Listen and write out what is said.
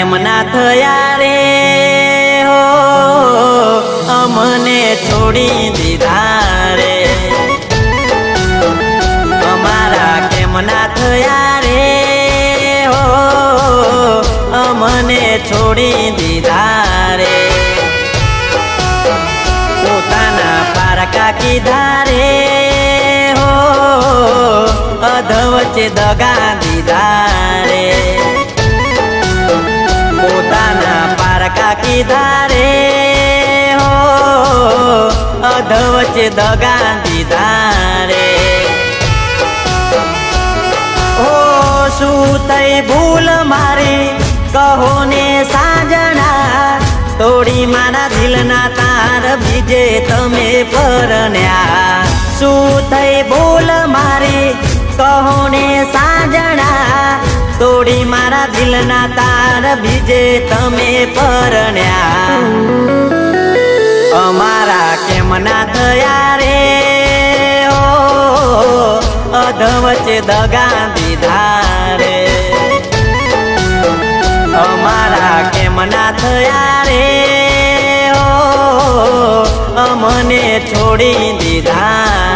કેમ ના થયા રે હો અમને છોડી દીધા રે અમારા કેમ ના થયા રે હો અમને છોડી દીધા રે પોતાના પારકા કીધા રે હો અધ વચ્ચે દગા દીધા રે પોતાના પારકા કીધા રે હો અધ વચ્ચે દગા દીધા રે ઓ શું થઈ ભૂલ મારી કહો ને સાજણા તોડી મારા દિલના તાર બીજે તમે પરણ્યા શું થઈ ભૂલ મારી કહો ને સાજણા તોડી મારા દિલના તાર બીજે તમે પરણ્યા અમારા કેમ ના થયા રે ઓ અધ વચ્ચે દગા દીધા રે અમારા કેમ ના થયા રે ઓ અમને છોડી દીધા